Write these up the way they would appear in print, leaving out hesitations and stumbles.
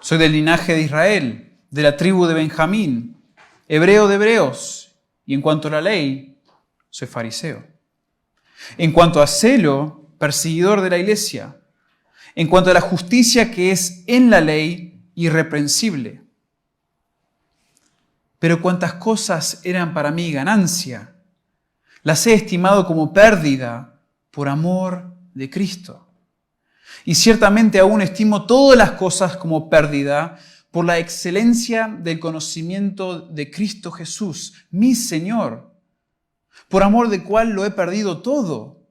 Soy del linaje de Israel, de la tribu de Benjamín, hebreo de hebreos, y en cuanto a la ley, soy fariseo. En cuanto a celo, perseguidor de la iglesia. En cuanto a la justicia que es en la ley, irreprensible. Pero cuantas cosas eran para mí ganancia, las he estimado como pérdida por amor de Cristo. Y ciertamente aún estimo todas las cosas como pérdida por la excelencia del conocimiento de Cristo Jesús, mi Señor, por amor del cual lo he perdido todo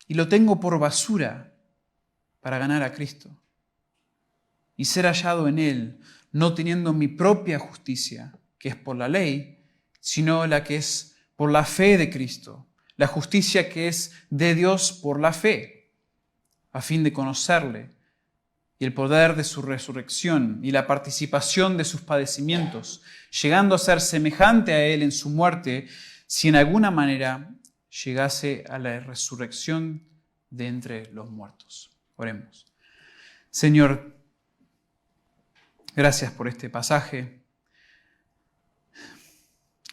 y lo tengo por basura para ganar a Cristo y ser hallado en Él, no teniendo mi propia justicia, que es por la ley, sino la que es por la fe de Cristo, la justicia que es de Dios por la fe, a fin de conocerle y el poder de su resurrección y la participación de sus padecimientos, llegando a ser semejante a Él en su muerte, si en alguna manera llegase a la resurrección de entre los muertos. Oremos. Señor, gracias por este pasaje.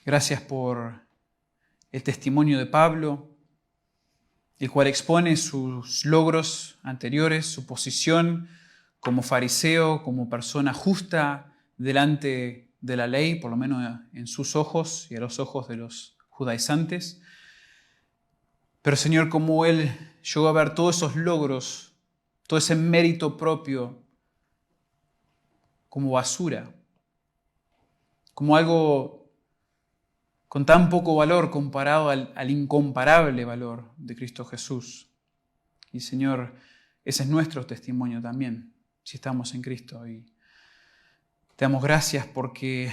Gracias por el testimonio de Pablo, el cual expone sus logros anteriores, su posición como fariseo, como persona justa delante de la ley, por lo menos en sus ojos y a los ojos de los judaizantes. Pero Señor, como él llegó a ver todos esos logros, todo ese mérito propio como basura, como algo con tan poco valor comparado al incomparable valor de Cristo Jesús. Y Señor, ese es nuestro testimonio también, si estamos en Cristo. Y te damos gracias porque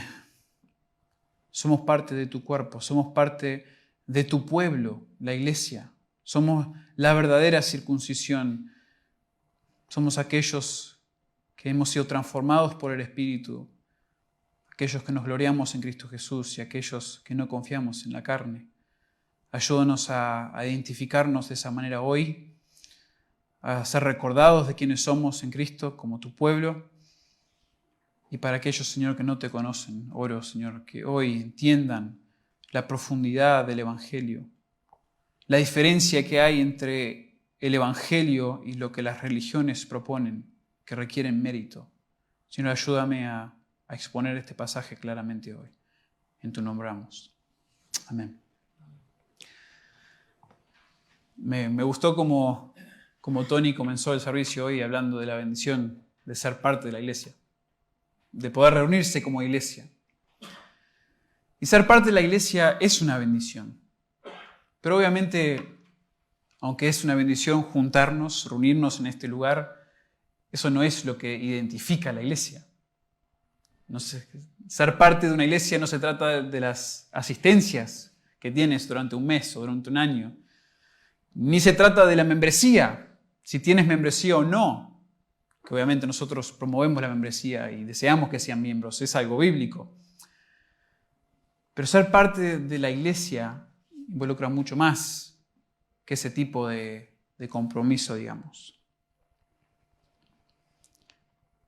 somos parte de tu cuerpo, somos parte de tu pueblo, la iglesia. Somos la verdadera circuncisión. Somos aquellos que hemos sido transformados por el Espíritu, aquellos que nos gloriamos en Cristo Jesús y aquellos que no confiamos en la carne. Ayúdanos a identificarnos de esa manera hoy, a ser recordados de quiénes somos en Cristo como tu pueblo. Y para aquellos, Señor, que no te conocen, oro, Señor, que hoy entiendan la profundidad del Evangelio, la diferencia que hay entre el Evangelio y lo que las religiones proponen, que requieren mérito. Señor, ayúdame a exponer este pasaje claramente hoy. En tu nombre oramos. Amén. Me gustó como Tony comenzó el servicio hoy hablando de la bendición de ser parte de la iglesia, de poder reunirse como iglesia. Y ser parte de la iglesia es una bendición. Pero obviamente, aunque es una bendición juntarnos, reunirnos en este lugar, eso no es lo que identifica a la iglesia. No sé, ser parte de una iglesia no se trata de las asistencias que tienes durante un mes o durante un año. Ni se trata de la membresía, si tienes membresía o no. Que obviamente nosotros promovemos la membresía y deseamos que sean miembros, es algo bíblico. Pero ser parte de la iglesia involucra mucho más que ese tipo de compromiso, digamos.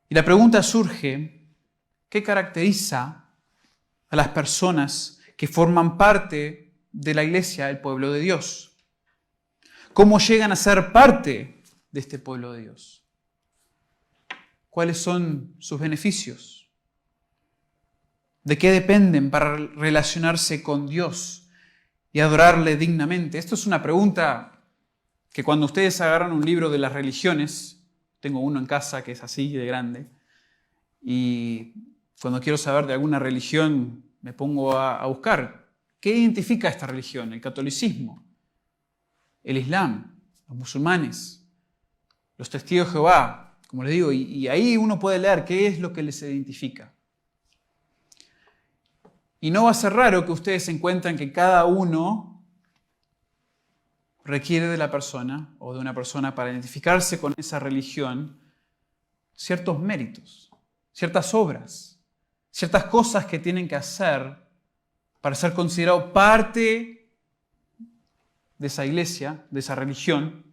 Y la pregunta surge: ¿qué caracteriza a las personas que forman parte de la iglesia, del pueblo de Dios? ¿Cómo llegan a ser parte de este pueblo de Dios? ¿Cuáles son sus beneficios? ¿De qué dependen para relacionarse con Dios y adorarle dignamente? Esto es una pregunta que cuando ustedes agarran un libro de las religiones, tengo uno en casa que es así de grande, y cuando quiero saber de alguna religión me pongo a buscar. ¿Qué identifica esta religión? El catolicismo, el islam, los musulmanes, los testigos de Jehová, como les digo, y ahí uno puede leer qué es lo que les identifica. Y no va a ser raro que ustedes encuentren que cada uno requiere de la persona o de una persona para identificarse con esa religión ciertos méritos, ciertas obras, ciertas cosas que tienen que hacer para ser considerado parte de esa iglesia, de esa religión,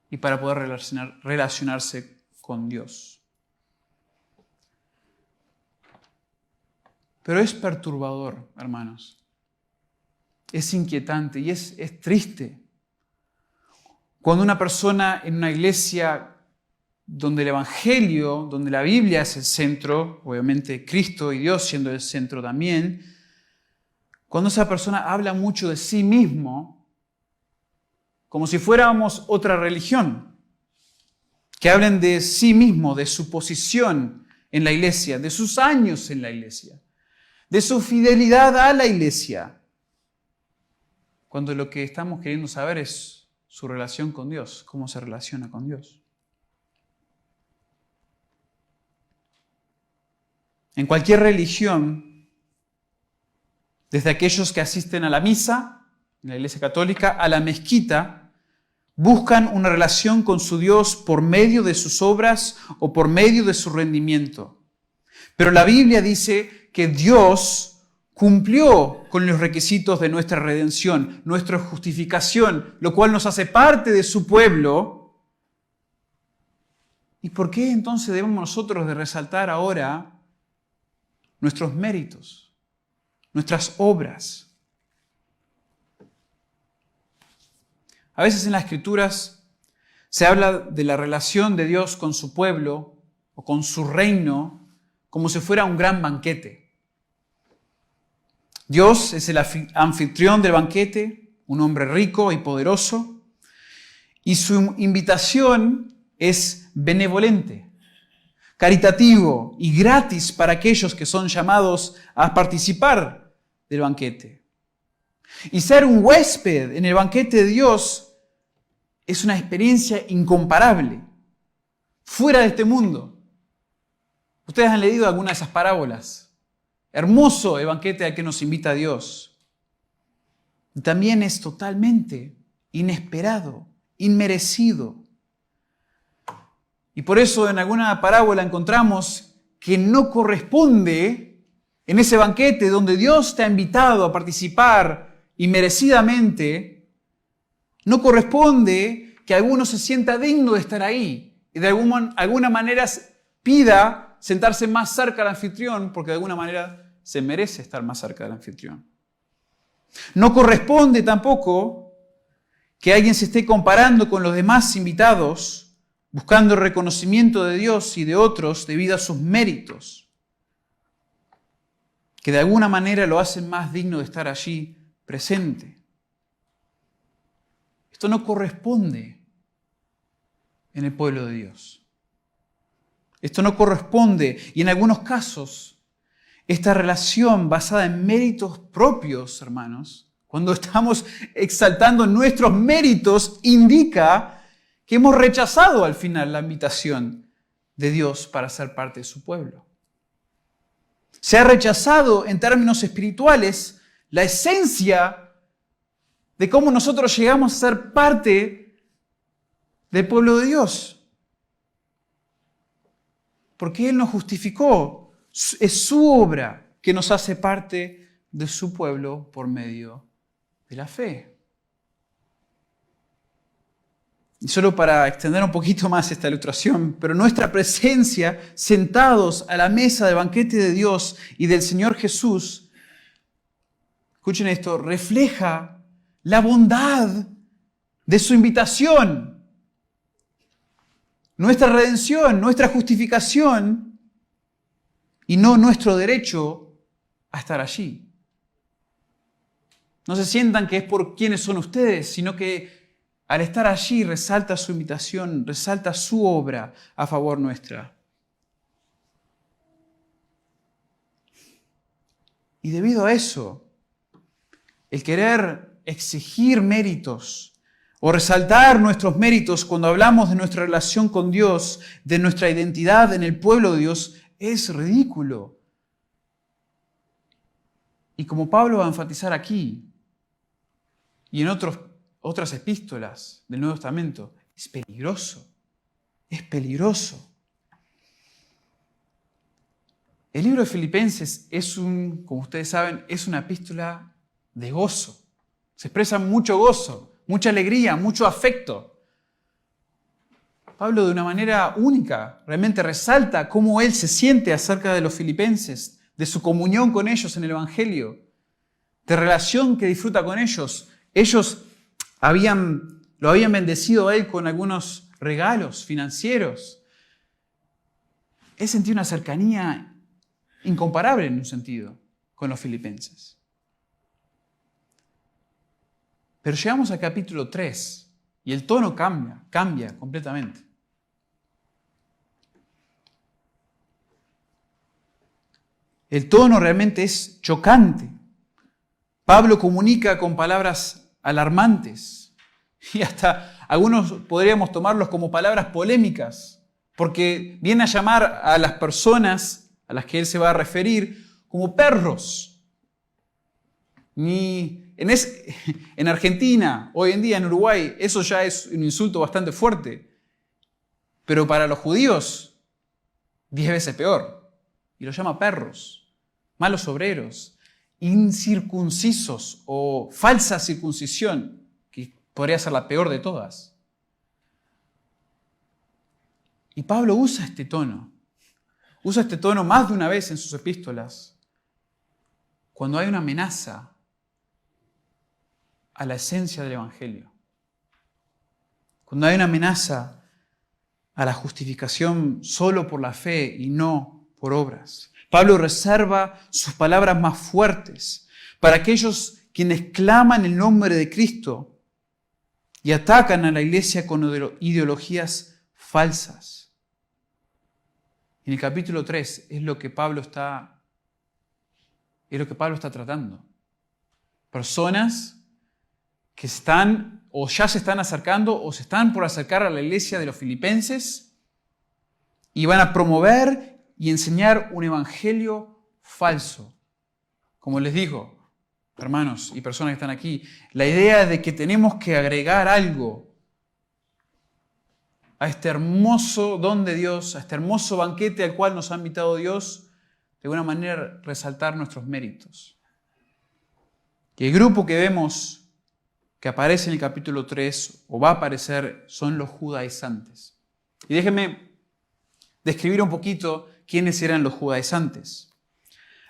y para poder relacionarse con Dios. Pero es perturbador, hermanos. Es inquietante y es triste. Cuando una persona en una iglesia donde el Evangelio, donde la Biblia es el centro, obviamente Cristo y Dios siendo el centro también, cuando esa persona habla mucho de sí mismo, como si fuéramos otra religión, que hablen de sí mismo, de su posición en la iglesia, de sus años en la iglesia, de su fidelidad a la iglesia, cuando lo que estamos queriendo saber es su relación con Dios, cómo se relaciona con Dios. En cualquier religión, desde aquellos que asisten a la misa, en la Iglesia Católica, a la mezquita, buscan una relación con su Dios por medio de sus obras o por medio de su rendimiento. Pero la Biblia dice que Dios cumplió con los requisitos de nuestra redención, nuestra justificación, lo cual nos hace parte de su pueblo. ¿Y por qué entonces debemos nosotros de resaltar ahora nuestros méritos, nuestras obras? A veces en las Escrituras se habla de la relación de Dios con su pueblo o con su reino como si fuera un gran banquete. Dios es el anfitrión del banquete, un hombre rico y poderoso, y su invitación es benevolente, caritativo y gratis para aquellos que son llamados a participar del banquete. Y ser un huésped en el banquete de Dios es una experiencia incomparable, fuera de este mundo. Ustedes han leído alguna de esas parábolas. Hermoso el banquete al que nos invita Dios. Y también es totalmente inesperado, inmerecido. Y por eso en alguna parábola encontramos que no corresponde en ese banquete donde Dios te ha invitado a participar inmerecidamente, no corresponde que alguno se sienta digno de estar ahí y de alguna manera pida sentarse más cerca del anfitrión porque de alguna manera se merece estar más cerca del anfitrión. No corresponde tampoco que alguien se esté comparando con los demás invitados buscando el reconocimiento de Dios y de otros debido a sus méritos, que de alguna manera lo hacen más digno de estar allí presente. Esto no corresponde en el pueblo de Dios. Esto no corresponde, y en algunos casos, esta relación basada en méritos propios, hermanos, cuando estamos exaltando nuestros méritos, indica que hemos rechazado al final la invitación de Dios para ser parte de su pueblo. Se ha rechazado en términos espirituales la esencia de cómo nosotros llegamos a ser parte del pueblo de Dios. Porque Él nos justificó. Es su obra que nos hace parte de su pueblo por medio de la fe. Y solo para extender un poquito más esta ilustración, pero nuestra presencia sentados a la mesa del banquete de Dios y del Señor Jesús, escuchen esto, refleja la bondad de su invitación, nuestra redención, nuestra justificación, y no nuestro derecho a estar allí. No se sientan que es por quiénes son ustedes, sino que al estar allí resalta su invitación, resalta su obra a favor nuestra. Y debido a eso, el querer exigir méritos o resaltar nuestros méritos cuando hablamos de nuestra relación con Dios, de nuestra identidad en el pueblo de Dios, es ridículo. Y como Pablo va a enfatizar aquí y en otras epístolas del Nuevo Testamento, es peligroso. Es peligroso. El libro de Filipenses como ustedes saben, es una epístola de gozo. Se expresa mucho gozo, mucha alegría, mucho afecto. Pablo de una manera única realmente resalta cómo él se siente acerca de los filipenses, de su comunión con ellos en el Evangelio, de relación que disfruta con ellos. Ellos lo habían bendecido a él con algunos regalos financieros. Él sentía una cercanía incomparable en un sentido con los filipenses. Pero llegamos al capítulo 3 y el tono cambia completamente. El tono realmente es chocante. Pablo comunica con palabras alarmantes y hasta algunos podríamos tomarlos como palabras polémicas, porque viene a llamar a las personas a las que él se va a referir como perros. En Argentina, hoy en día en Uruguay, eso ya es un insulto bastante fuerte, pero para los judíos 10 veces peor. Y los llama perros, malos obreros, incircuncisos o falsa circuncisión, que podría ser la peor de todas. Y Pablo usa este tono más de una vez en sus epístolas, cuando hay una amenaza a la esencia del Evangelio, cuando hay una amenaza a la justificación solo por la fe y no por obras. Pablo reserva sus palabras más fuertes para aquellos quienes claman el nombre de Cristo y atacan a la iglesia con ideologías falsas. En el capítulo 3 es lo que Pablo está tratando. Personas que están o ya se están acercando o se están por acercar a la iglesia de los filipenses y van a promover y enseñar un evangelio falso. Como les digo, hermanos y personas que están aquí, la idea de que tenemos que agregar algo a este hermoso don de Dios, a este hermoso banquete al cual nos ha invitado Dios, de alguna manera resaltar nuestros méritos. Y el grupo que vemos que aparece en el capítulo 3 o va a aparecer son los judaizantes. Y déjenme describir un poquito quiénes eran los judaizantes.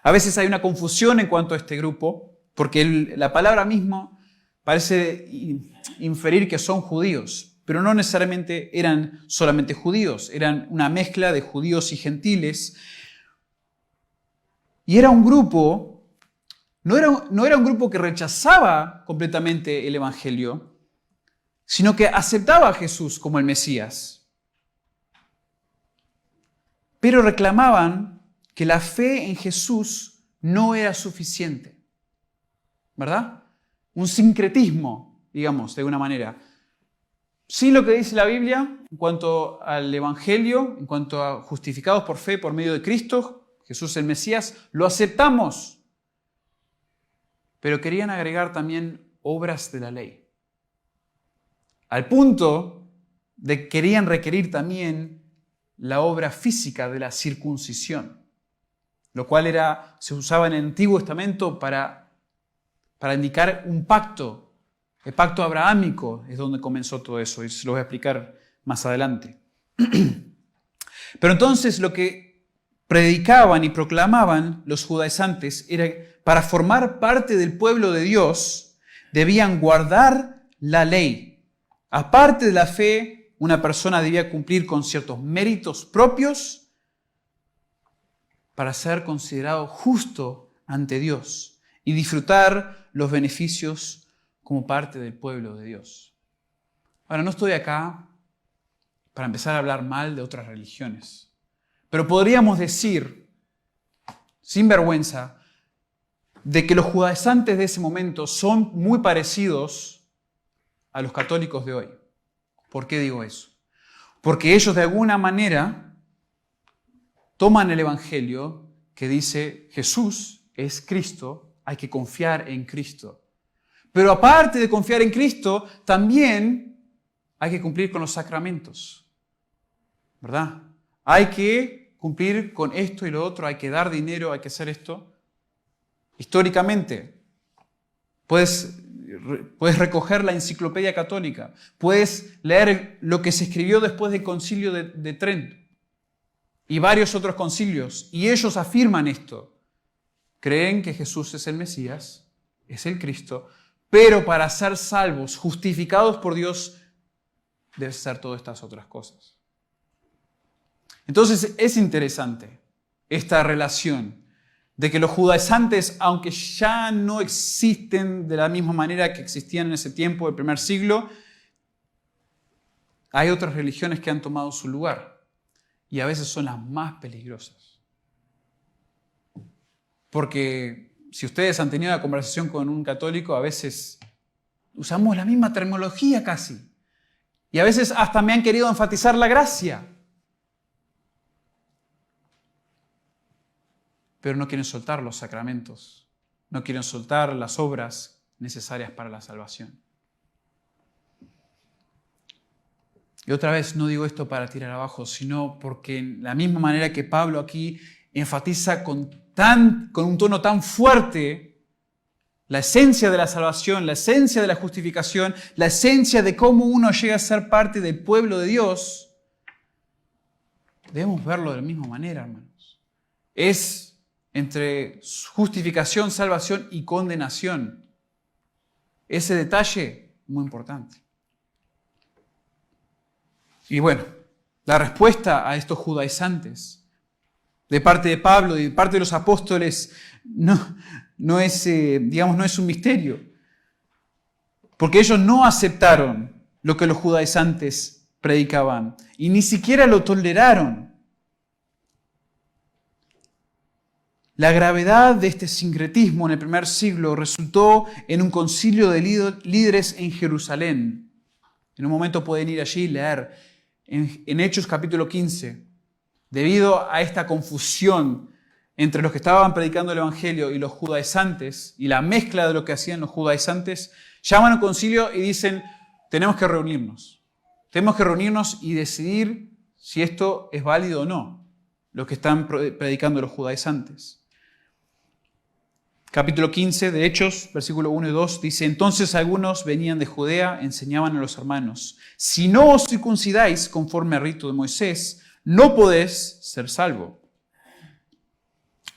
A veces hay una confusión en cuanto a este grupo, porque la palabra misma parece inferir que son judíos, pero no necesariamente eran solamente judíos, eran una mezcla de judíos y gentiles. Y era un grupo, no era un grupo que rechazaba completamente el Evangelio, sino que aceptaba a Jesús como el Mesías. Pero reclamaban que la fe en Jesús no era suficiente, ¿verdad? Un sincretismo, digamos, de alguna manera. Sí, lo que dice la Biblia en cuanto al Evangelio, en cuanto a justificados por fe por medio de Cristo, Jesús el Mesías, lo aceptamos. Pero querían agregar también obras de la ley. Al punto de que querían requerir también la obra física de la circuncisión, lo cual se usaba en el Antiguo Testamento para indicar un pacto. El pacto abrahámico es donde comenzó todo eso, y se lo voy a explicar más adelante. Pero entonces lo que predicaban y proclamaban los judaizantes era que para formar parte del pueblo de Dios debían guardar la ley. Aparte de la fe, una persona debía cumplir con ciertos méritos propios para ser considerado justo ante Dios y disfrutar los beneficios como parte del pueblo de Dios. Ahora, no estoy acá para empezar a hablar mal de otras religiones, pero podríamos decir, sin vergüenza, de que los judaizantes de ese momento son muy parecidos a los católicos de hoy. ¿Por qué digo eso? Porque ellos de alguna manera toman el Evangelio que dice Jesús es Cristo, hay que confiar en Cristo. Pero aparte de confiar en Cristo, también hay que cumplir con los sacramentos, ¿verdad? Hay que cumplir con esto y lo otro, hay que dar dinero, hay que hacer esto. Históricamente, puedes recoger la enciclopedia católica, puedes leer lo que se escribió después del concilio de Trento y varios otros concilios, y ellos afirman esto. Creen que Jesús es el Mesías, es el Cristo, pero para ser salvos, justificados por Dios, debe ser todas estas otras cosas. Entonces es interesante esta relación de que los judaizantes, aunque ya no existen de la misma manera que existían en ese tiempo del primer siglo, hay otras religiones que han tomado su lugar y a veces son las más peligrosas. Porque si ustedes han tenido una conversación con un católico, a veces usamos la misma terminología casi. Y a veces hasta me han querido enfatizar la gracia. Pero no quieren soltar los sacramentos, no quieren soltar las obras necesarias para la salvación. Y otra vez no digo esto para tirar abajo, sino porque en la misma manera que Pablo aquí enfatiza con un tono tan fuerte la esencia de la salvación, la esencia de la justificación, la esencia de cómo uno llega a ser parte del pueblo de Dios, debemos verlo de la misma manera, hermanos. Es entre justificación, salvación y condenación. Ese detalle muy importante. Y bueno, la respuesta a estos judaizantes de parte de Pablo y de parte de los apóstoles no es un misterio. Porque ellos no aceptaron lo que los judaizantes predicaban y ni siquiera lo toleraron. La gravedad de este sincretismo en el primer siglo resultó en un concilio de líderes en Jerusalén. En un momento pueden ir allí y leer en Hechos capítulo 15. Debido a esta confusión entre los que estaban predicando el Evangelio y los judaizantes, y la mezcla de lo que hacían los judaizantes, llaman a un concilio y dicen, tenemos que reunirnos. Tenemos que reunirnos y decidir si esto es válido o no, lo que están predicando los judaizantes. Capítulo 15 de Hechos, versículo 1 y 2, dice, entonces algunos venían de Judea, enseñaban a los hermanos, si no os circuncidáis conforme al rito de Moisés, no podéis ser salvo.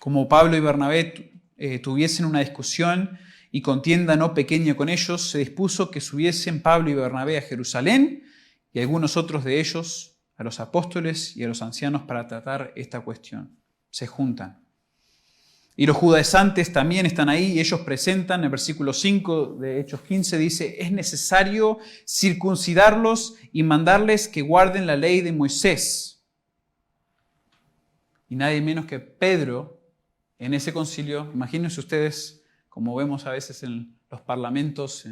Como Pablo y Bernabé tuviesen una discusión y contienda no pequeña con ellos, se dispuso que subiesen Pablo y Bernabé a Jerusalén y algunos otros de ellos a los apóstoles y a los ancianos para tratar esta cuestión. Se juntan. Y los judaizantes también están ahí y ellos presentan, en el versículo 5 de Hechos 15 dice, es necesario circuncidarlos y mandarles que guarden la ley de Moisés. Y nadie menos que Pedro, en ese concilio, imagínense ustedes, como vemos a veces en los parlamentos,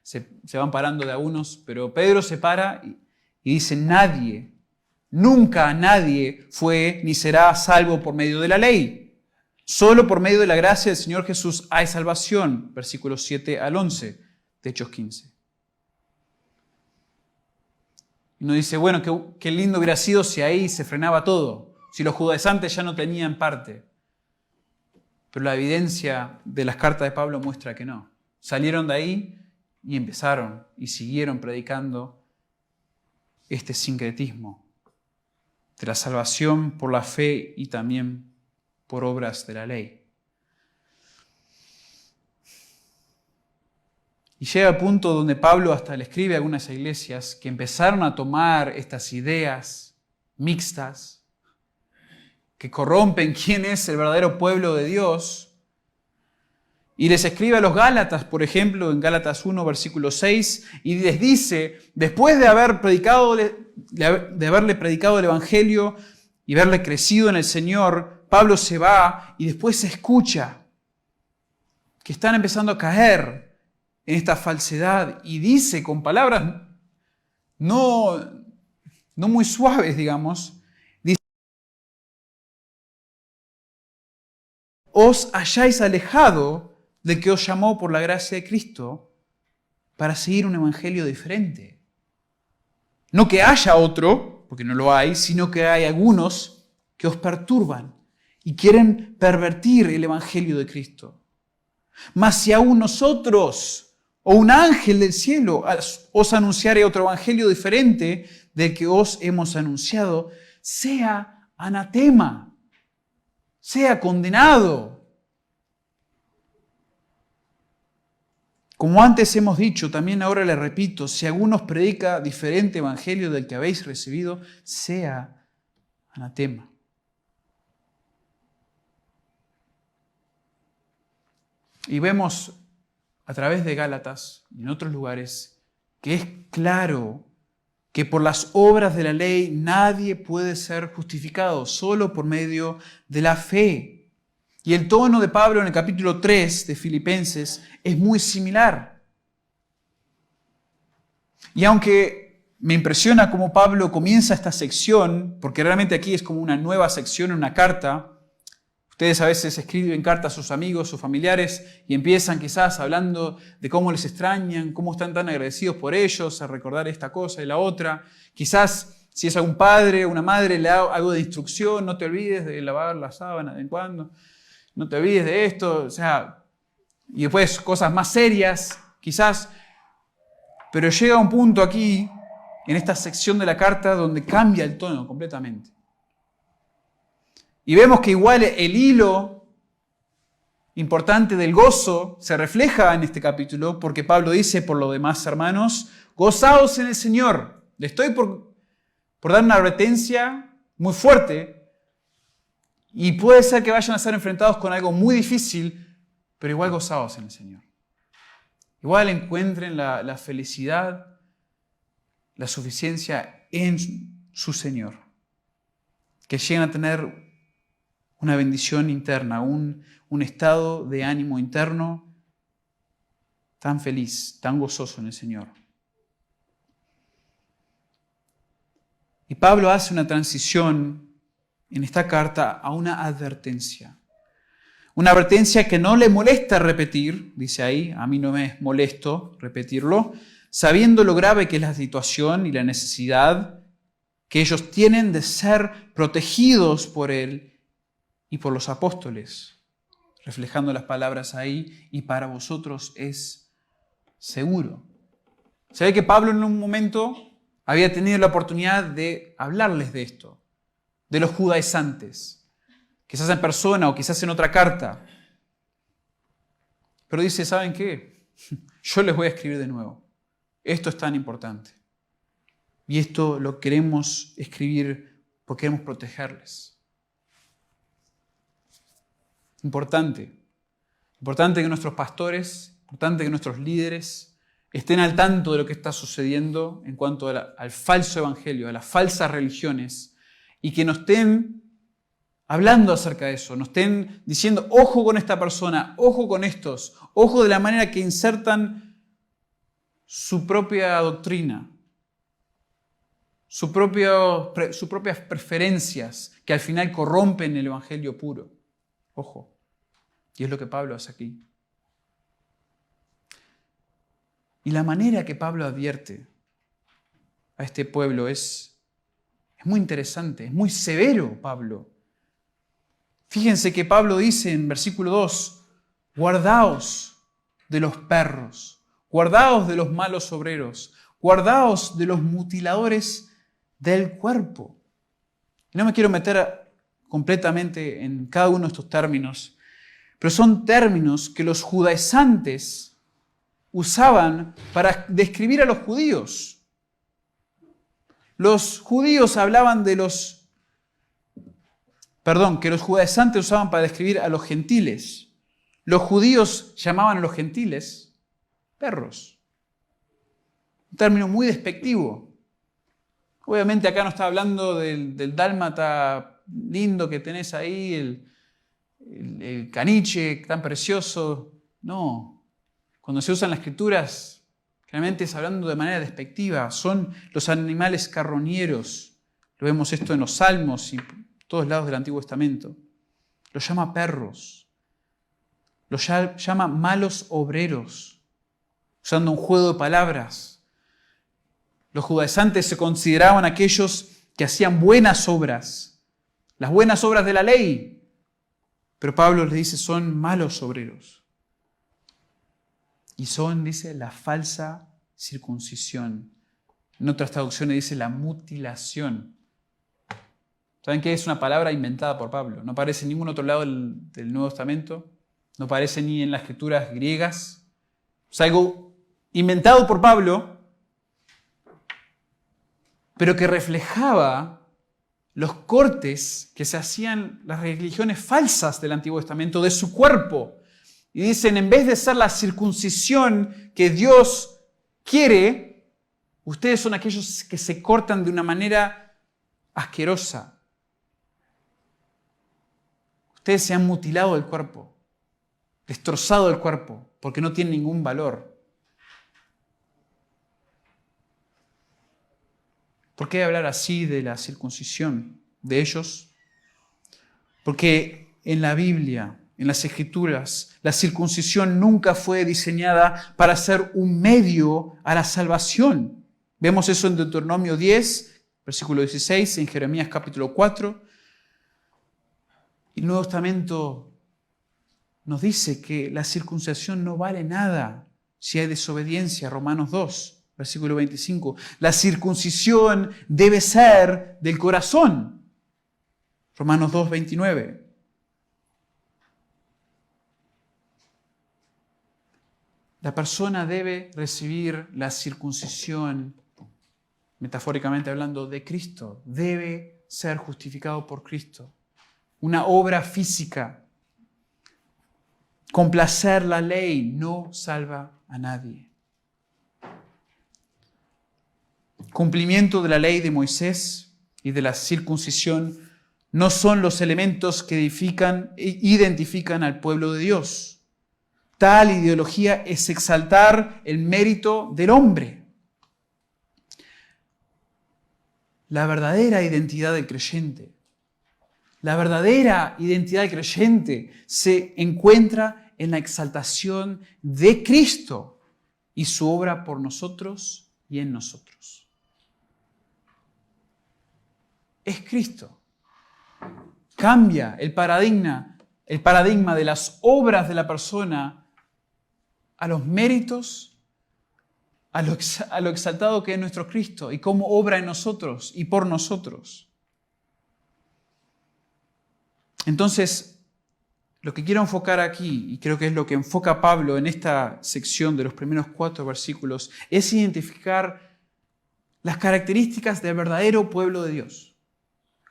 se van parando de a unos, pero Pedro se para y dice, nadie, nunca nadie fue ni será salvo por medio de la ley. Solo por medio de la gracia del Señor Jesús hay salvación. Versículos 7 al 11 de Hechos 15. Y uno dice, bueno, qué lindo hubiera sido si ahí se frenaba todo, si los judaizantes ya no tenían parte. Pero la evidencia de las cartas de Pablo muestra que no. Salieron de ahí y empezaron y siguieron predicando este sincretismo de la salvación por la fe y también por obras de la ley. Y llega al punto donde Pablo hasta le escribe a algunas iglesias que empezaron a tomar estas ideas mixtas que corrompen quién es el verdadero pueblo de Dios. Y les escribe a los Gálatas, por ejemplo, en Gálatas 1, versículo 6, y les dice, después de haberle predicado el Evangelio y haberle crecido en el Señor, Pablo se va y después se escucha que están empezando a caer en esta falsedad y dice con palabras no muy suaves, digamos, dice, os hayáis alejado del que os llamó por la gracia de Cristo para seguir un evangelio diferente. No que haya otro, porque no lo hay, sino que hay algunos que os perturban y quieren pervertir el evangelio de Cristo. Mas si aún nosotros o un ángel del cielo os anunciare otro evangelio diferente del que os hemos anunciado, sea anatema, sea condenado. Como antes hemos dicho, también ahora le repito, si alguno os predica diferente evangelio del que habéis recibido, sea anatema. Y vemos a través de Gálatas y en otros lugares que es claro que por las obras de la ley nadie puede ser justificado, solo por medio de la fe. Y el tono de Pablo en el capítulo 3 de Filipenses es muy similar. Y aunque me impresiona cómo Pablo comienza esta sección, porque realmente aquí es como una nueva sección, una carta. Ustedes a veces escriben cartas a sus amigos, sus familiares, y empiezan quizás hablando de cómo les extrañan, cómo están tan agradecidos por ellos, a recordar esta cosa y la otra. Quizás si es algún padre o una madre, le da algo de instrucción, no te olvides de lavar la sábana de vez en cuando, no te olvides de esto, y después cosas más serias, quizás. Pero llega un punto aquí, en esta sección de la carta, donde cambia el tono completamente. Y vemos que igual el hilo importante del gozo se refleja en este capítulo, porque Pablo dice, por lo demás, hermanos, gozaos en el Señor. Le estoy por dar una advertencia muy fuerte, y puede ser que vayan a ser enfrentados con algo muy difícil, pero igual gozaos en el Señor. Igual encuentren la felicidad, la suficiencia en su Señor. Que lleguen a tener una bendición interna, un estado de ánimo interno tan feliz, tan gozoso en el Señor. Y Pablo hace una transición en esta carta a una advertencia. Una advertencia que no le molesta repetir, dice ahí, a mí no me es molesto repetirlo, sabiendo lo grave que es la situación y la necesidad que ellos tienen de ser protegidos por Él y por los apóstoles, reflejando las palabras ahí, y para vosotros es seguro. Se ve que Pablo en un momento había tenido la oportunidad de hablarles de esto, de los judaizantes, quizás en persona o quizás en otra carta. Pero dice, ¿saben qué? Yo les voy a escribir de nuevo. Esto es tan importante. Y esto lo queremos escribir porque queremos protegerles. Importante que nuestros pastores, importante que nuestros líderes estén al tanto de lo que está sucediendo en cuanto al falso evangelio, a las falsas religiones, y que nos estén hablando acerca de eso, nos estén diciendo, ojo con esta persona, ojo con estos, ojo de la manera que insertan su propia doctrina, sus propias preferencias, que al final corrompen el evangelio puro. Ojo, y es lo que Pablo hace aquí. Y la manera que Pablo advierte a este pueblo es muy interesante, es muy severo Pablo. Fíjense que Pablo dice en versículo 2, guardaos de los perros, guardaos de los malos obreros, guardaos de los mutiladores del cuerpo. Y no me quiero meter completamente en cada uno de estos términos, pero son términos que los judaizantes usaban para describir a los judíos. Los judíos hablaban que los judaizantes usaban para describir a los gentiles. Los judíos llamaban a los gentiles perros. Un término muy despectivo. Obviamente acá no está hablando del dálmata lindo que tenés ahí, el caniche tan precioso. No. Cuando se usan las escrituras, generalmente es hablando de manera despectiva. Son los animales carroñeros. Lo vemos esto en los Salmos y en todos lados del Antiguo Testamento. Los llama perros. Los llama malos obreros, usando un juego de palabras. Los judaizantes se consideraban aquellos que hacían buenas obras, las buenas obras de la ley. Pero Pablo les dice, son malos obreros. Y son, dice, la falsa circuncisión. En otras traducciones dice la mutilación. ¿Saben qué? Es una palabra inventada por Pablo. No aparece en ningún otro lado del Nuevo Testamento. No aparece ni en las escrituras griegas. Es algo inventado por Pablo, pero que reflejaba los cortes que se hacían las religiones falsas del Antiguo Testamento de su cuerpo. Y dicen, en vez de ser la circuncisión que Dios quiere, ustedes son aquellos que se cortan de una manera asquerosa. Ustedes se han mutilado el cuerpo, destrozado el cuerpo, porque no tiene ningún valor. ¿Por qué hablar así de la circuncisión de ellos? Porque en la Biblia, en las Escrituras, la circuncisión nunca fue diseñada para ser un medio a la salvación. Vemos eso en Deuteronomio 10, versículo 16, en Jeremías capítulo 4. Y el Nuevo Testamento nos dice que la circuncisión no vale nada si hay desobediencia. Romanos 2. Versículo 25. La circuncisión debe ser del corazón. Romanos 2, 29. La persona debe recibir la circuncisión, metafóricamente hablando, de Cristo. Debe ser justificado por Cristo. Una obra física. Complacer la ley no salva a nadie. Cumplimiento de la ley de Moisés y de la circuncisión no son los elementos que identifican al pueblo de Dios. Tal ideología es exaltar el mérito del hombre. La verdadera identidad del creyente, se encuentra en la exaltación de Cristo y su obra por nosotros y en nosotros. Es Cristo. Cambia el paradigma de las obras de la persona a los méritos, a lo exaltado que es nuestro Cristo y cómo obra en nosotros y por nosotros. Entonces, lo que quiero enfocar aquí, y creo que es lo que enfoca Pablo en esta sección de los primeros 4 versículos, es identificar las características del verdadero pueblo de Dios.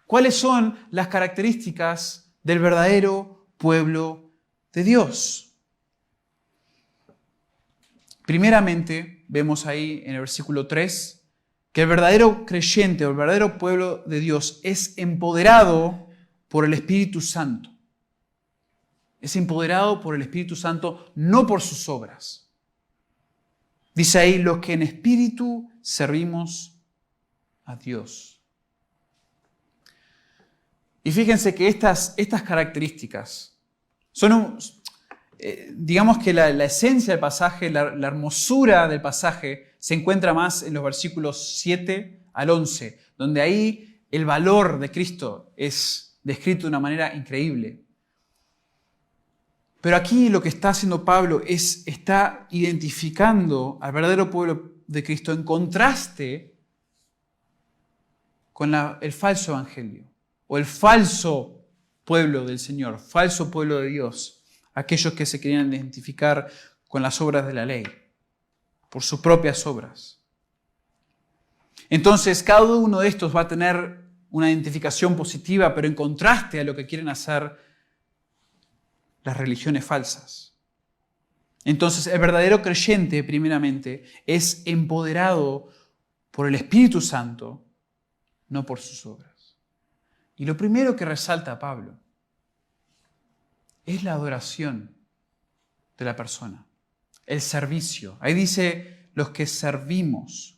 ¿Cuáles son las características del verdadero pueblo de Dios? Primeramente, vemos ahí en el versículo 3 que el verdadero creyente o el verdadero pueblo de Dios es empoderado por el Espíritu Santo. Es empoderado por el Espíritu Santo, no por sus obras. Dice ahí, los que en espíritu servimos a Dios. Y fíjense que estas características son, digamos que la esencia del pasaje, la hermosura del pasaje se encuentra más en los versículos 7 al 11, donde ahí el valor de Cristo es descrito de una manera increíble. Pero aquí lo que está haciendo Pablo está identificando al verdadero pueblo de Cristo en contraste con el falso evangelio o el falso pueblo del Señor, falso pueblo de Dios, aquellos que se querían identificar con las obras de la ley, por sus propias obras. Entonces, cada uno de estos va a tener una identificación positiva, pero en contraste a lo que quieren hacer las religiones falsas. Entonces, el verdadero creyente, primeramente, es empoderado por el Espíritu Santo, no por sus obras. Y lo primero que resalta Pablo es la adoración de la persona, el servicio. Ahí dice, los que servimos,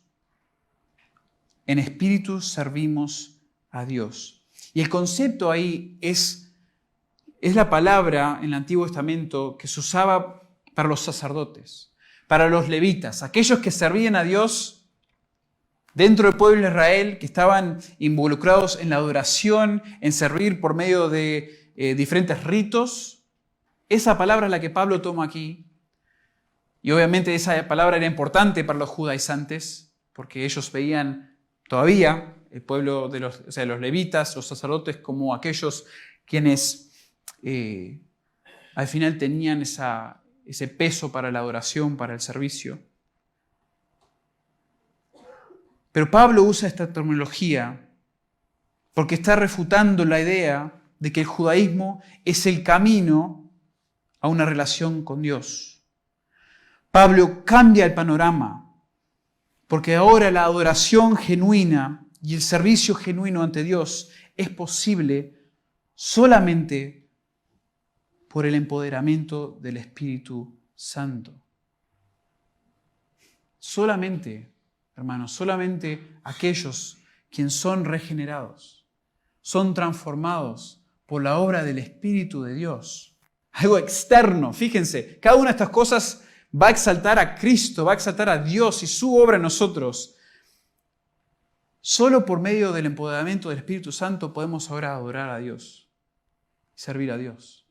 en espíritu servimos a Dios. Y el concepto ahí es la palabra en el Antiguo Testamento que se usaba para los sacerdotes, para los levitas, aquellos que servían a Dios dentro del pueblo de Israel, que estaban involucrados en la adoración, en servir por medio de diferentes ritos. Esa palabra es la que Pablo toma aquí. Y obviamente esa palabra era importante para los judaizantes, porque ellos veían todavía el pueblo de los levitas, los sacerdotes, como aquellos quienes al final tenían esa ese peso para la adoración, para el servicio. Pero Pablo usa esta terminología porque está refutando la idea de que el judaísmo es el camino a una relación con Dios. Pablo cambia el panorama, porque ahora la adoración genuina y el servicio genuino ante Dios es posible solamente por el empoderamiento del Espíritu Santo. Solamente, hermanos, solamente aquellos quienes son regenerados, son transformados por la obra del Espíritu de Dios. Algo externo, fíjense, cada una de estas cosas va a exaltar a Cristo, va a exaltar a Dios y su obra en nosotros. Solo por medio del empoderamiento del Espíritu Santo podemos ahora adorar a Dios y servir a Dios.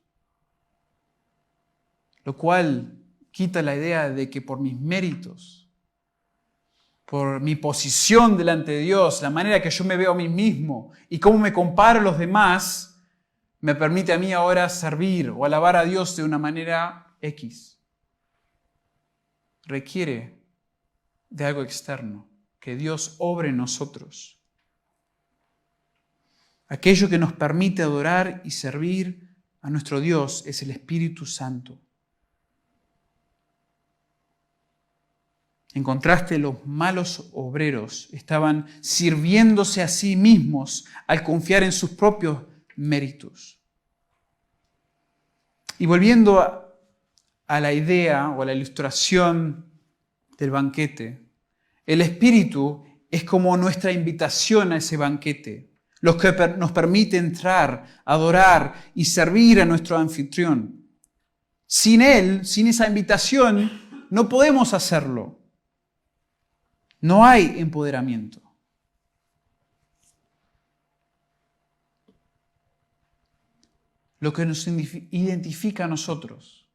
Lo cual quita la idea de que por mis méritos, por mi posición delante de Dios, la manera que yo me veo a mí mismo y cómo me comparo a los demás, me permite a mí ahora servir o alabar a Dios de una manera X. Requiere de algo externo, que Dios obre en nosotros. Aquello que nos permite adorar y servir a nuestro Dios es el Espíritu Santo. En contraste, los malos obreros estaban sirviéndose a sí mismos al confiar en sus propios méritos. Y volviendo a la idea o a la ilustración del banquete, el Espíritu es como nuestra invitación a ese banquete, lo que nos permite entrar, adorar y servir a nuestro anfitrión. Sin Él, sin esa invitación, no podemos hacerlo. No hay empoderamiento. Lo que nos identifica a nosotros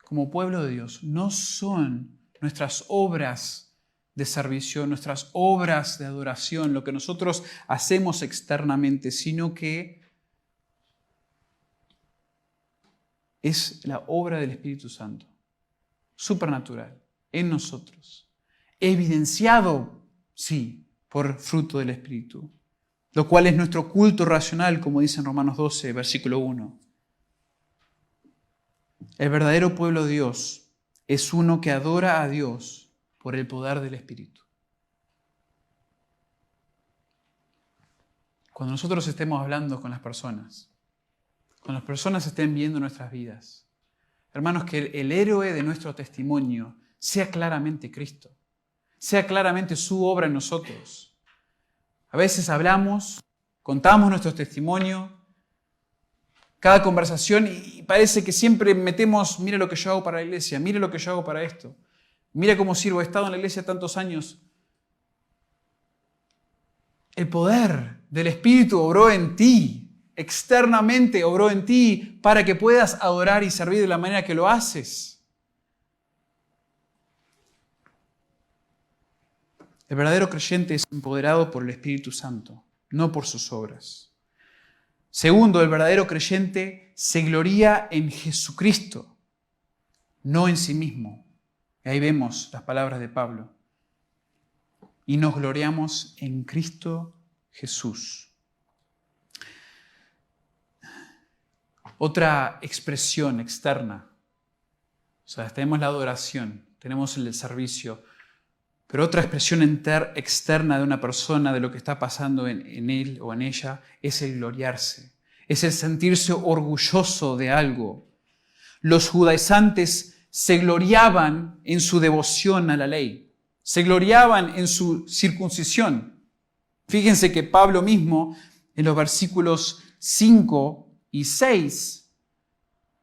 como pueblo de Dios no son nuestras obras de servicio, nuestras obras de adoración, lo que nosotros hacemos externamente, sino que es la obra del Espíritu Santo, supernatural, en nosotros. Evidenciado, sí, por fruto del Espíritu, lo cual es nuestro culto racional, como dice en Romanos 12, versículo 1. El verdadero pueblo de Dios es uno que adora a Dios por el poder del Espíritu. Cuando nosotros estemos hablando con las personas, cuando las personas estén viendo nuestras vidas, hermanos, que el héroe de nuestro testimonio sea claramente Cristo, sea claramente su obra en nosotros. A veces hablamos, contamos nuestro testimonio, cada conversación, y parece que siempre metemos, mira lo que yo hago para la iglesia, mira lo que yo hago para esto, mira cómo sirvo, he estado en la iglesia tantos años. El poder del Espíritu obró en ti, externamente obró en ti para que puedas adorar y servir de la manera que lo haces. El verdadero creyente es empoderado por el Espíritu Santo, no por sus obras. Segundo, el verdadero creyente se gloría en Jesucristo, no en sí mismo. Y ahí vemos las palabras de Pablo. Y nos gloriamos en Cristo Jesús. Otra expresión externa. O sea, tenemos la adoración, tenemos el servicio, pero otra expresión externa de una persona, de lo que está pasando en él o en ella, es el gloriarse. Es el sentirse orgulloso de algo. Los judaizantes se gloriaban en su devoción a la ley. Se gloriaban en su circuncisión. Fíjense que Pablo mismo, en los versículos 5 y 6,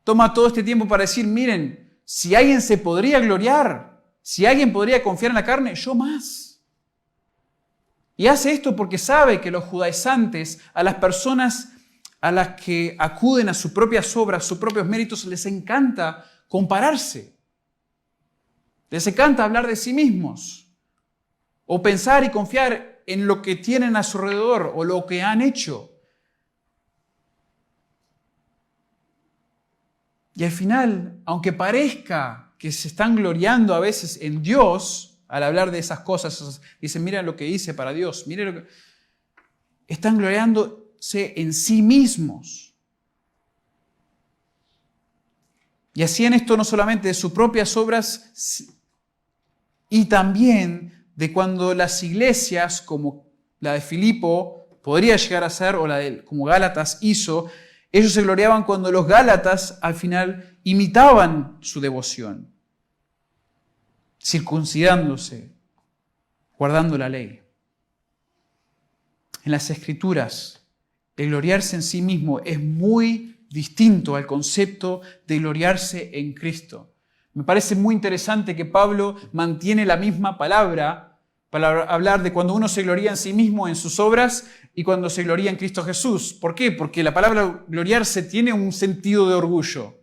toma todo este tiempo para decir, miren, si alguien se podría gloriar, si alguien podría confiar en la carne, yo más. Y hace esto porque sabe que los judaizantes, a las personas a las que acuden a sus propias obras, sus propios méritos, les encanta compararse. Les encanta hablar de sí mismos. O pensar y confiar en lo que tienen a su alrededor o lo que han hecho. Y al final, aunque parezca que se están gloriando a veces en Dios, al hablar de esas cosas, dicen, mira lo que hice para Dios, mira lo que... Están gloriándose en sí mismos. Y hacían esto no solamente de sus propias obras, y también de cuando las iglesias, como la de Filipo, podría llegar a ser, o la de como Gálatas hizo, ellos se gloriaban cuando los Gálatas al final imitaban su devoción, circuncidándose, guardando la ley. En las Escrituras, el gloriarse en sí mismo es muy distinto al concepto de gloriarse en Cristo. Me parece muy interesante que Pablo mantiene la misma palabra para hablar de cuando uno se gloría en sí mismo, en sus obras, y cuando se gloría en Cristo Jesús. ¿Por qué? Porque la palabra gloriarse tiene un sentido de orgullo.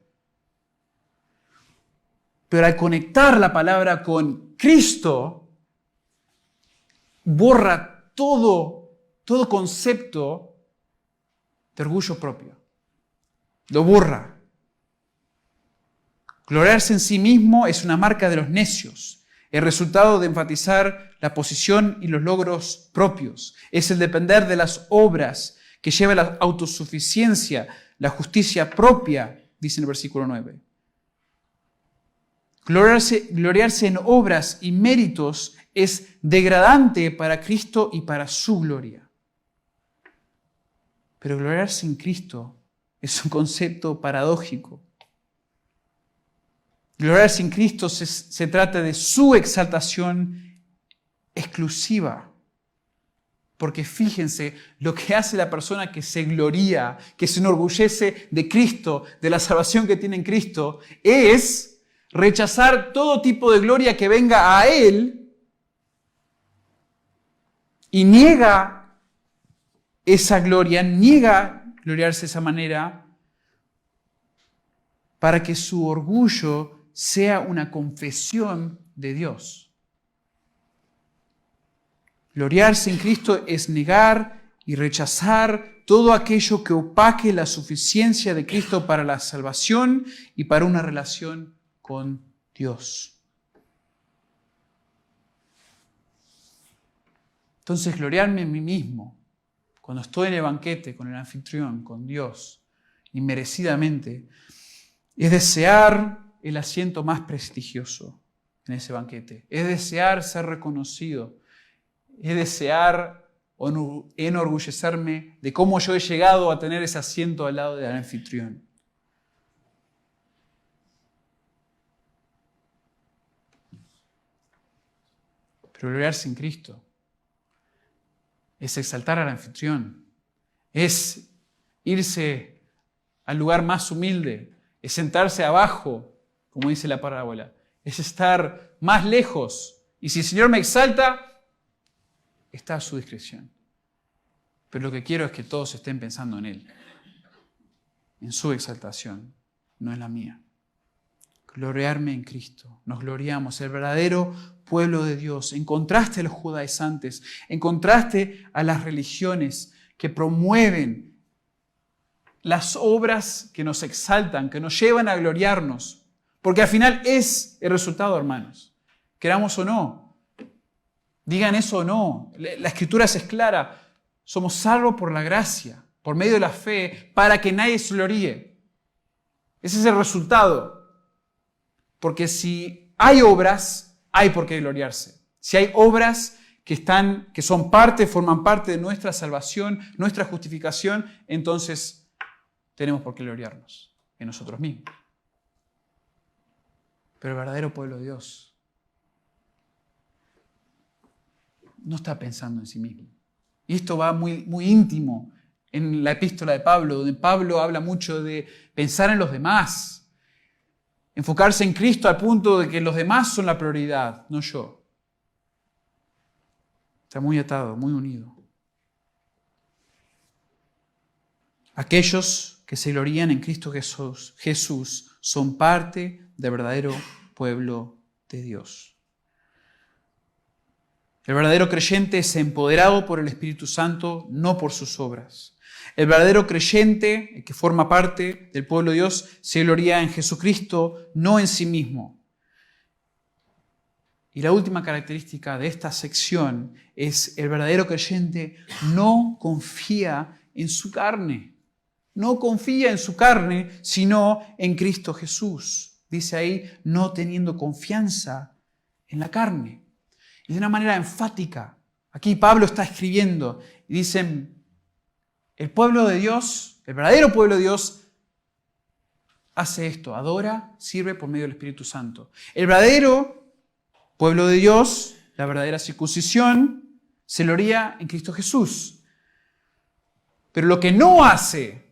Pero al conectar la palabra con Cristo, borra todo concepto de orgullo propio. Lo borra. Gloriarse en sí mismo es una marca de los necios, el resultado de enfatizar la posición y los logros propios. Es el depender de las obras que lleva a la autosuficiencia, la justicia propia, dice en el versículo 9. Gloriarse en obras y méritos es degradante para Cristo y para su gloria. Pero gloriarse en Cristo es un concepto paradójico. Gloriarse en Cristo se trata de su exaltación exclusiva. Porque fíjense, lo que hace la persona que se gloría, que se enorgullece de Cristo, de la salvación que tiene en Cristo, es rechazar todo tipo de gloria que venga a Él y niega esa gloria, niega gloriarse de esa manera para que su orgullo sea una confesión de Dios. Gloriarse en Cristo es negar y rechazar todo aquello que opaque la suficiencia de Cristo para la salvación y para una relación con Dios. Entonces, gloriarme en mí mismo, cuando estoy en el banquete con el anfitrión, con Dios, inmerecidamente, es desear el asiento más prestigioso en ese banquete. Es desear ser reconocido. Es desear enorgullecerme de cómo yo he llegado a tener ese asiento al lado del anfitrión. Pero gloriarse en Cristo es exaltar al anfitrión, es irse al lugar más humilde, es sentarse abajo, como dice la parábola, es estar más lejos. Y si el Señor me exalta, está a su discreción. Pero lo que quiero es que todos estén pensando en Él, en su exaltación, no en la mía. Gloriarme en Cristo. Nos gloriamos, el verdadero pueblo de Dios. En contraste a los judaizantes, en contraste a las religiones que promueven las obras que nos exaltan, que nos llevan a gloriarnos. Porque al final es el resultado, hermanos. Queramos o no. Digan eso o no. La Escritura es clara. Somos salvos por la gracia, por medio de la fe, para que nadie se gloríe. Ese es el resultado. Porque si hay obras, hay por qué gloriarse. Si hay obras que son parte, forman parte de nuestra salvación, nuestra justificación, entonces tenemos por qué gloriarnos en nosotros mismos. Pero el verdadero pueblo de Dios no está pensando en sí mismo. Y esto va muy, muy íntimo en la epístola de Pablo, donde Pablo habla mucho de pensar en los demás. Enfocarse en Cristo al punto de que los demás son la prioridad, no yo. Está muy atado, muy unido. Aquellos que se glorían en Cristo Jesús son parte del verdadero pueblo de Dios. El verdadero creyente es empoderado por el Espíritu Santo, no por sus obras. El verdadero creyente, el que forma parte del pueblo de Dios, se gloria en Jesucristo, no en sí mismo. Y la última característica de esta sección es el verdadero creyente no confía en su carne. No confía en su carne, sino en Cristo Jesús. Dice ahí, no teniendo confianza en la carne. Y de una manera enfática. Aquí Pablo está escribiendo y dicen, el pueblo de Dios, el verdadero pueblo de Dios, hace esto, adora, sirve por medio del Espíritu Santo. El verdadero pueblo de Dios, la verdadera circuncisión, se gloria en Cristo Jesús. Pero lo que no hace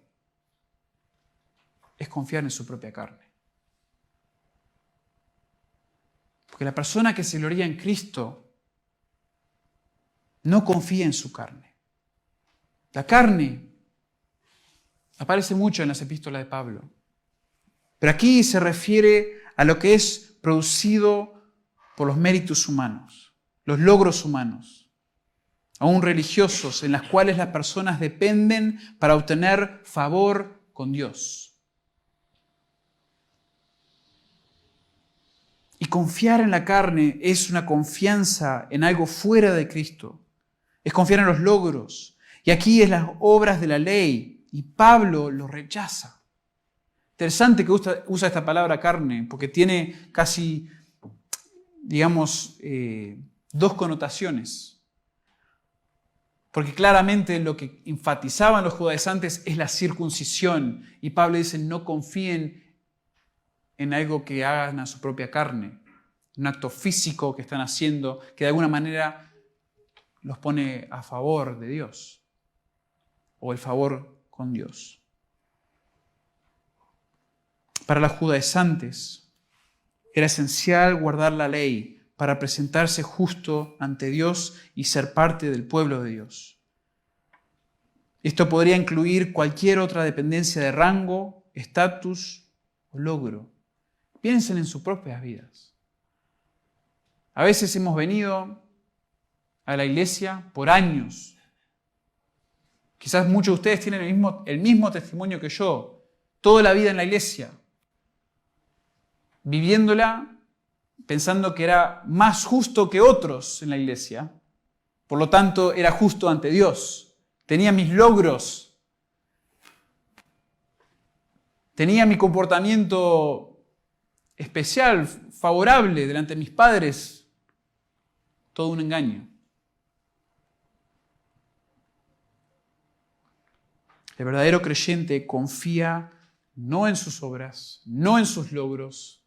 es confiar en su propia carne. Porque la persona que se gloria en Cristo no confía en su carne. La carne aparece mucho en las epístolas de Pablo. Pero aquí se refiere a lo que es producido por los méritos humanos, los logros humanos, aún religiosos, en las cuales las personas dependen para obtener favor con Dios. Y confiar en la carne es una confianza en algo fuera de Cristo. Es confiar en los logros. Y aquí es las obras de la ley. Y Pablo lo rechaza. Interesante que usa esta palabra carne, porque tiene casi, digamos, dos connotaciones. Porque claramente lo que enfatizaban los judaizantes es la circuncisión. Y Pablo dice, no confíen en algo que hagan a su propia carne. Un acto físico que están haciendo que de alguna manera los pone a favor de Dios. O el favor con Dios. Para los judaizantes era esencial guardar la ley para presentarse justo ante Dios y ser parte del pueblo de Dios. Esto podría incluir cualquier otra dependencia de rango, estatus o logro. Piensen en sus propias vidas. A veces hemos venido a la iglesia por años. Quizás muchos de ustedes tienen el mismo testimonio que yo, toda la vida en la iglesia, viviéndola pensando que era más justo que otros en la iglesia. Por lo tanto, era justo ante Dios. Tenía mis logros. Tenía mi comportamiento especial, favorable delante de mis padres. Todo un engaño. El verdadero creyente confía no en sus obras, no en sus logros,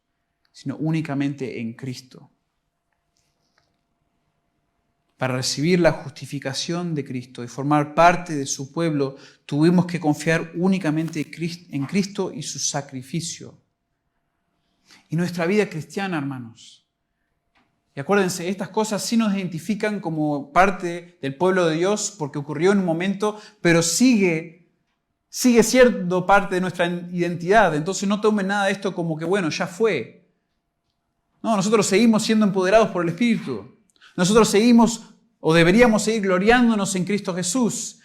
sino únicamente en Cristo. Para recibir la justificación de Cristo y formar parte de su pueblo, tuvimos que confiar únicamente en Cristo y su sacrificio. Y nuestra vida cristiana, hermanos. Y acuérdense, estas cosas sí nos identifican como parte del pueblo de Dios porque ocurrió en un momento, pero sigue siendo parte de nuestra identidad. Entonces no tomen nada de esto como que, bueno, ya fue. No, nosotros seguimos siendo empoderados por el Espíritu. Nosotros seguimos o deberíamos seguir gloriándonos en Cristo Jesús.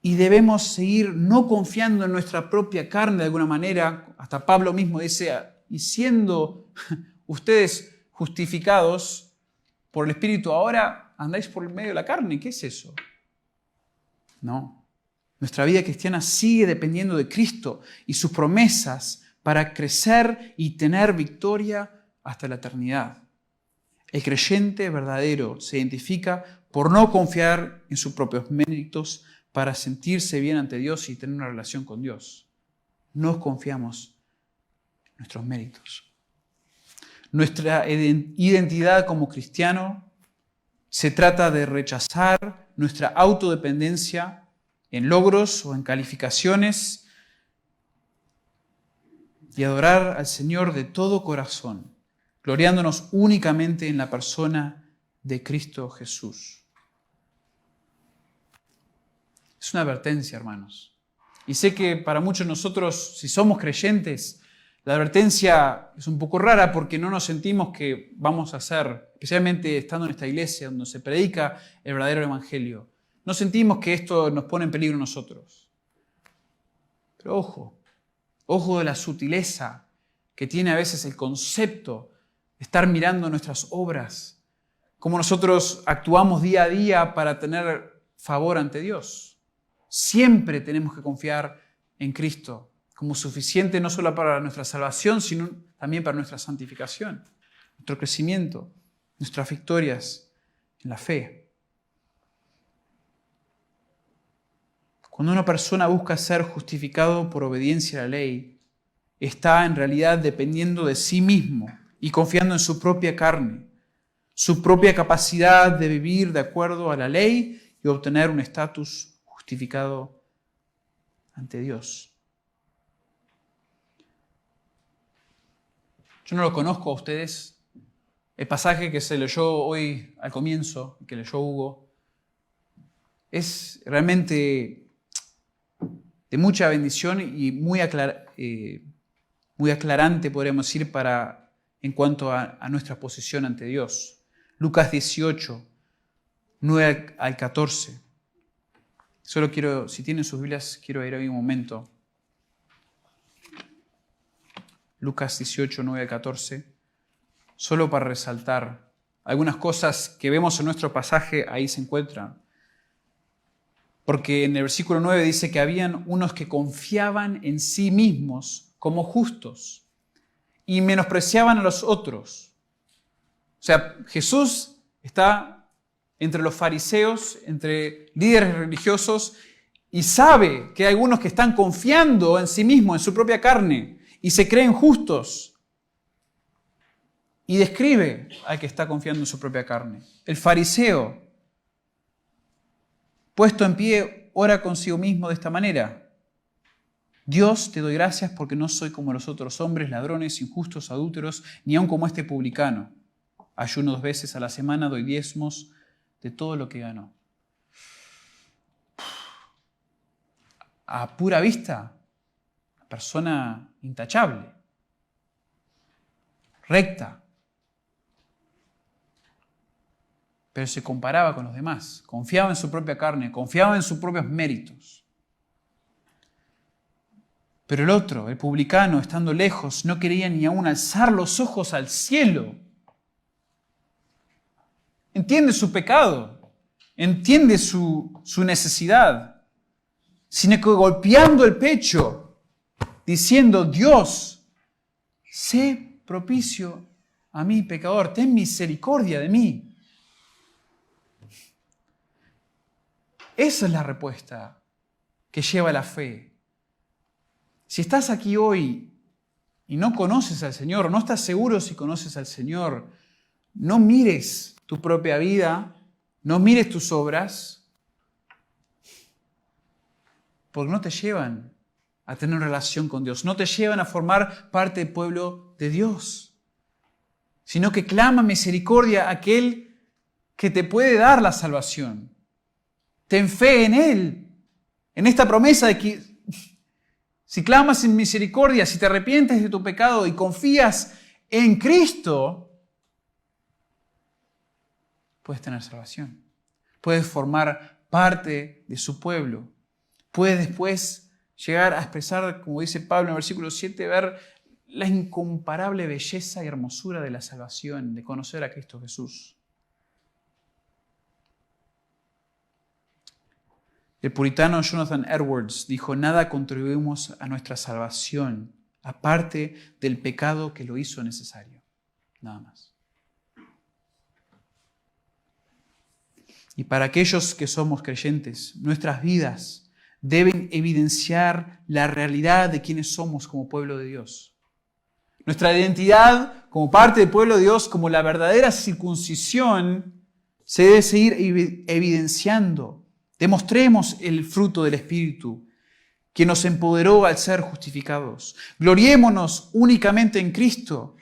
Y debemos seguir no confiando en nuestra propia carne de alguna manera. Hasta Pablo mismo dice, y siendo ustedes justificados por el Espíritu, ahora andáis por el medio de la carne. ¿Qué es eso? No. Nuestra vida cristiana sigue dependiendo de Cristo y sus promesas para crecer y tener victoria hasta la eternidad. El creyente verdadero se identifica por no confiar en sus propios méritos para sentirse bien ante Dios y tener una relación con Dios. No confiamos en nuestros méritos. Nuestra identidad como cristiano se trata de rechazar nuestra autodependencia en logros o en calificaciones y adorar al Señor de todo corazón, gloriándonos únicamente en la persona de Cristo Jesús. Es una advertencia, hermanos. Y sé que para muchos de nosotros, si somos creyentes, la advertencia es un poco rara porque no nos sentimos que vamos a hacer, especialmente estando en esta iglesia donde se predica el verdadero evangelio. No sentimos que esto nos pone en peligro a nosotros. Pero ojo de la sutileza que tiene a veces el concepto de estar mirando nuestras obras, cómo nosotros actuamos día a día para tener favor ante Dios. Siempre tenemos que confiar en Cristo como suficiente no solo para nuestra salvación, sino también para nuestra santificación, nuestro crecimiento, nuestras victorias en la fe. Cuando una persona busca ser justificado por obediencia a la ley, está en realidad dependiendo de sí mismo y confiando en su propia carne, su propia capacidad de vivir de acuerdo a la ley y obtener un estatus justificado ante Dios. Yo no lo conozco a ustedes. El pasaje que se leyó hoy al comienzo, que leyó Hugo, es realmente de mucha bendición y muy aclarante, podríamos decir, en cuanto a nuestra posición ante Dios. Lucas 18, 9 al 14. Solo quiero, si tienen sus Biblias, quiero ir ahí un momento. Lucas 18, 9 al 14. Solo para resaltar algunas cosas que vemos en nuestro pasaje, ahí se encuentran. Porque en el versículo 9 dice que habían unos que confiaban en sí mismos como justos y menospreciaban a los otros. O sea, Jesús está entre los fariseos, entre líderes religiosos, y sabe que hay algunos que están confiando en sí mismos, en su propia carne, y se creen justos. Y describe al que está confiando en su propia carne. El fariseo, puesto en pie, ora consigo mismo de esta manera: Dios, te doy gracias porque no soy como los otros hombres, ladrones, injustos, adúlteros, ni aun como este publicano. Ayuno 2 veces a la semana, doy diezmos de todo lo que gano. A pura vista, una persona intachable, recta. Pero se comparaba con los demás, confiaba en su propia carne, confiaba en sus propios méritos. Pero el otro, el publicano, estando lejos, no quería ni aún alzar los ojos al cielo. Entiende su pecado, entiende su necesidad, sino que golpeando el pecho, diciendo: Dios, sé propicio a mí, pecador, ten misericordia de mí. Esa es la respuesta que lleva la fe. Si estás aquí hoy y no conoces al Señor, no estás seguro si conoces al Señor, no mires tu propia vida, no mires tus obras, porque no te llevan a tener una relación con Dios, no te llevan a formar parte del pueblo de Dios, sino que clama misericordia a aquel que te puede dar la salvación. Ten fe en Él, en esta promesa de que si clamas en misericordia, si te arrepientes de tu pecado y confías en Cristo, puedes tener salvación. Puedes formar parte de su pueblo. Puedes después llegar a expresar, como dice Pablo en el versículo 7, ver la incomparable belleza y hermosura de la salvación, de conocer a Cristo Jesús. El puritano Jonathan Edwards dijo: nada contribuimos a nuestra salvación aparte del pecado que lo hizo necesario. Nada más. Y para aquellos que somos creyentes, nuestras vidas deben evidenciar la realidad de quienes somos como pueblo de Dios. Nuestra identidad como parte del pueblo de Dios, como la verdadera circuncisión, se debe seguir evidenciando. Demostremos el fruto del Espíritu que nos empoderó al ser justificados. Gloriémonos únicamente en Cristo.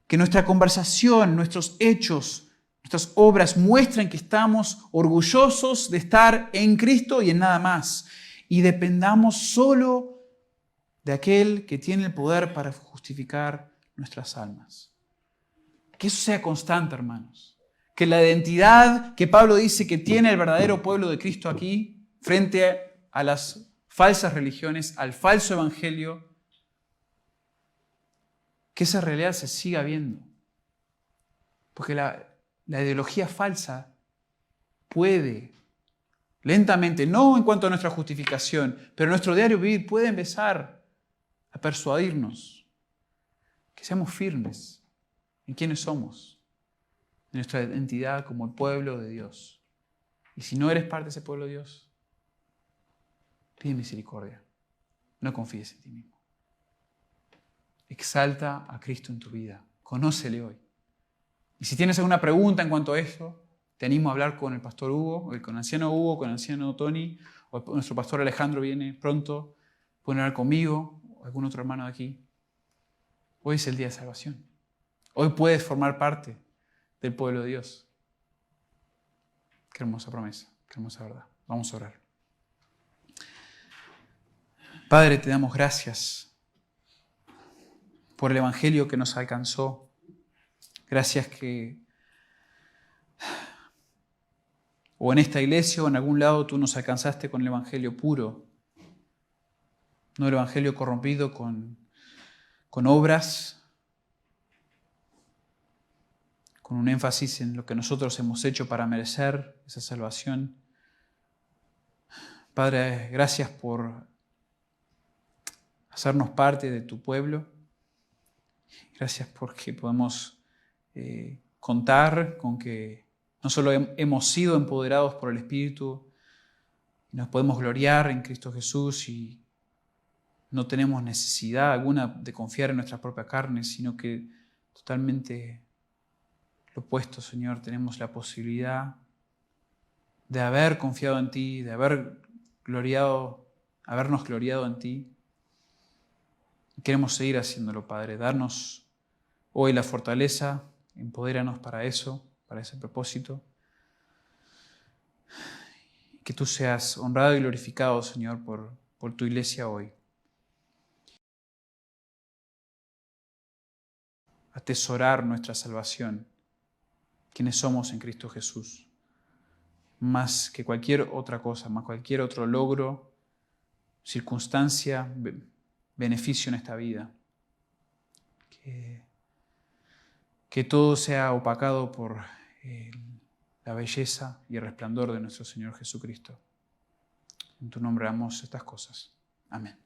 Que nuestra conversación, nuestros hechos, nuestras obras muestren que estamos orgullosos de estar en Cristo y en nada más. Y dependamos solo de aquel que tiene el poder para justificar nuestras almas. Que eso sea constante, hermanos. que la identidad que Pablo dice que tiene el verdadero pueblo de Cristo aquí, frente a las falsas religiones, al falso evangelio, que esa realidad se siga viendo. Porque la ideología falsa puede, lentamente, no en cuanto a nuestra justificación, pero en nuestro diario vivir puede empezar a persuadirnos que seamos firmes en quiénes somos, en nuestra identidad como el pueblo de Dios. Y si no eres parte de ese pueblo de Dios, pide misericordia. No confíes en ti mismo. Exalta a Cristo en tu vida. Conócele hoy. Y si tienes alguna pregunta en cuanto a esto, te animo a hablar con el pastor Hugo, con el anciano Hugo, con el anciano Tony, o nuestro pastor Alejandro viene pronto. Pueden hablar conmigo o algún otro hermano de aquí. Hoy es el día de salvación. Hoy puedes formar parte del pueblo de Dios. Qué hermosa promesa, qué hermosa verdad. Vamos a orar. Padre, te damos gracias por el evangelio que nos alcanzó. Gracias que o en esta iglesia o en algún lado tú nos alcanzaste con el evangelio puro, no el evangelio corrompido con obras, con un énfasis en lo que nosotros hemos hecho para merecer esa salvación. Padre, gracias por hacernos parte de tu pueblo. Gracias porque podemos contar con que no solo hemos sido empoderados por el Espíritu, nos podemos gloriar en Cristo Jesús y no tenemos necesidad alguna de confiar en nuestra propia carne, sino que totalmente lo opuesto, Señor, tenemos la posibilidad de haber confiado en ti, de habernos gloriado en ti. Y queremos seguir haciéndolo, Padre. Darnos hoy la fortaleza, empodéranos para eso, para ese propósito. Que tú seas honrado y glorificado, Señor, por tu iglesia hoy. Atesorar nuestra salvación, quienes somos en Cristo Jesús, más que cualquier otra cosa, más cualquier otro logro, circunstancia, beneficio en esta vida. Que todo sea opacado por la belleza y el resplandor de nuestro Señor Jesucristo. En tu nombre damos estas cosas. Amén.